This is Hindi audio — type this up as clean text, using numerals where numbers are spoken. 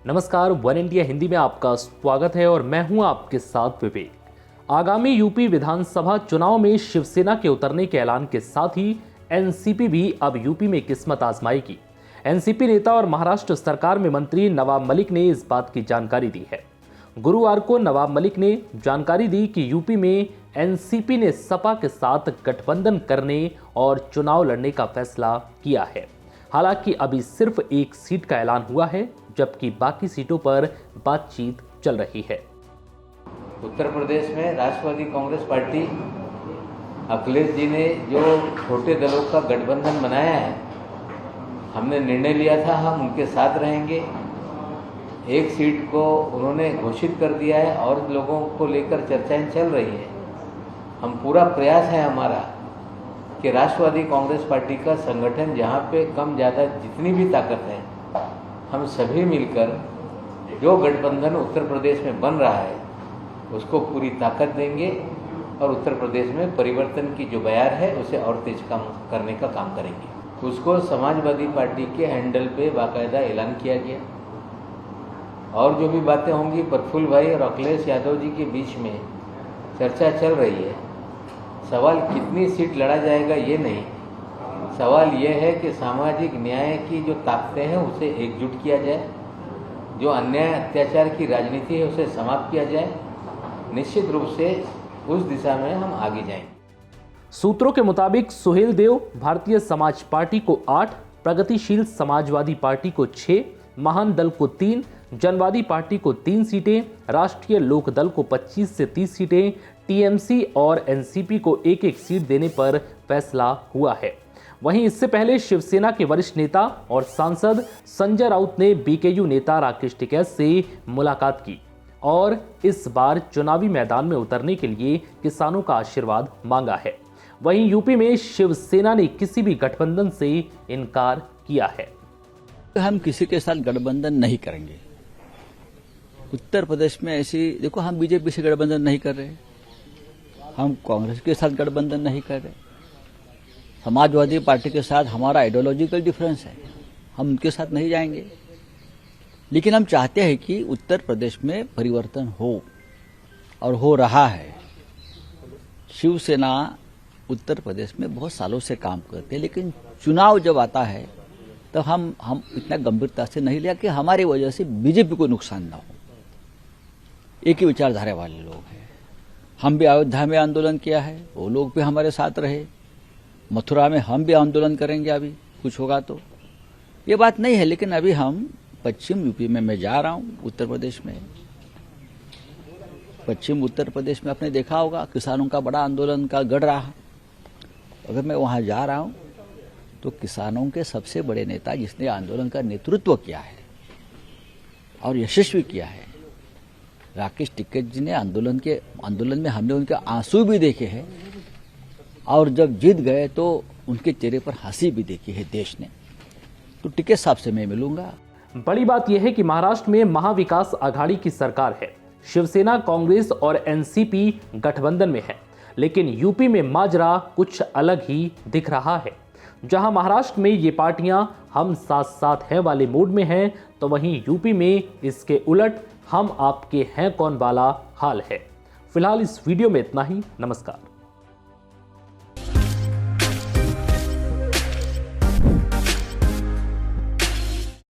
नमस्कार, वन इंडिया हिंदी में आपका स्वागत है और मैं हूं आपके साथ विवेक। आगामी यूपी विधानसभा चुनाव में शिवसेना के उतरने के ऐलान के साथ ही एनसीपी भी अब यूपी में किस्मत आजमाएगी। एनसीपी नेता और महाराष्ट्र सरकार में मंत्री नवाब मलिक ने इस बात की जानकारी दी है। गुरुवार को नवाब मलिक ने जानकारी दी कि यूपी में एनसीपी ने सपा के साथ गठबंधन करने और चुनाव लड़ने का फैसला किया है। हालांकि अभी सिर्फ एक सीट का ऐलान हुआ है, जबकि बाकी सीटों पर बातचीत चल रही है। उत्तर प्रदेश में राष्ट्रवादी कांग्रेस पार्टी अखिलेश जी ने जो छोटे दलों का गठबंधन बनाया है, हमने निर्णय लिया था हम उनके साथ रहेंगे। एक सीट को उन्होंने घोषित कर दिया है और लोगों को लेकर चर्चाएं चल रही है। हम पूरा प्रयास है हमारा कि राष्ट्रवादी कांग्रेस पार्टी का संगठन जहाँ पे कम ज़्यादा जितनी भी ताकत है, हम सभी मिलकर जो गठबंधन उत्तर प्रदेश में बन रहा है उसको पूरी ताकत देंगे और उत्तर प्रदेश में परिवर्तन की जो बयार है उसे और तेज करने का काम करेंगे। उसको समाजवादी पार्टी के हैंडल पे बाकायदा ऐलान किया गया और जो भी बातें होंगी प्रफुल्ल भाई और अखिलेश यादव जी के बीच में चर्चा चल रही है। सवाल कितनी सीट लड़ा जाएगा ये नहीं, सवाल ये है कि सामाजिक न्याय की जो ताकतें हैं उसे एकजुट किया जाए, जो अन्याय अत्याचार की राजनीति है उसे समाप्त किया जाए। निश्चित रूप से उस दिशा में हम आगे जाएंगे। सूत्रों के मुताबिक सुहेल देव भारतीय समाज पार्टी को 8, प्रगतिशील समाजवादी पार्टी को 6, महान दल को 3, जनवादी पार्टी को 3 सीटें, राष्ट्रीय लोक दल को 25 से 30 सीटें, टीएमसी और एनसीपी को एक एक सीट देने पर फैसला हुआ है। वहीं इससे पहले शिवसेना के वरिष्ठ नेता और सांसद संजय राउत ने बीकेयू नेता राकेश टिकैत से मुलाकात की और इस बार चुनावी मैदान में उतरने के लिए किसानों का आशीर्वाद मांगा है। वहीं यूपी में शिवसेना ने किसी भी गठबंधन से इनकार किया है। हम किसी के साथ गठबंधन नहीं करेंगे। उत्तर प्रदेश में ऐसी देखो, हम बीजेपी से गठबंधन नहीं कर रहे, हम कांग्रेस के साथ गठबंधन नहीं कर रहे, समाजवादी पार्टी के साथ हमारा आइडियोलॉजिकल डिफरेंस है, हम उनके साथ नहीं जाएंगे। लेकिन हम चाहते हैं कि उत्तर प्रदेश में परिवर्तन हो और हो रहा है। शिवसेना उत्तर प्रदेश में बहुत सालों से काम करते हैं, लेकिन चुनाव जब आता है तो हम इतना गंभीरता से नहीं लिया कि हमारी वजह से बीजेपी को नुकसान ना हो। एक ही विचारधारा वाले लोग हैं। हम भी अयोध्या में आंदोलन किया है, वो लोग भी हमारे साथ रहे। मथुरा में हम भी आंदोलन करेंगे, अभी कुछ होगा तो। ये बात नहीं है, लेकिन अभी हम पश्चिम यूपी में मैं जा रहा हूं, उत्तर प्रदेश में। पश्चिम उत्तर प्रदेश में आपने देखा होगा किसानों का बड़ा आंदोलन का गढ़ रहा। अगर मैं वहां जा रहा हूं तो किसानों के सबसे बड़े नेता जिसने आंदोलन का नेतृत्व किया है और यशस्वी किया है, राकेश टिकैत जी ने आंदोलन में हमने उनके आंसू भी देखे हैं और जब जीत गए तो उनके चेहरे पर हंसी भी देखी है देश ने। तो टिकैत साहब से मैं मिलूंगा। बड़ी बात यह है कि महाराष्ट्र में महाविकास आघाड़ी की सरकार है। शिवसेना, कांग्रेस और एनसीपी गठबंधन में है, लेकिन यूपी में माजरा कुछ अलग ही दिख रहा है। जहां महाराष्ट्र में ये पार्टियां हम साथ साथ हैं वाले मूड में हैं, तो वहीं यूपी में इसके उलट हम आपके हैं कौन वाला हाल है। फिलहाल इस वीडियो में इतना ही। नमस्कार।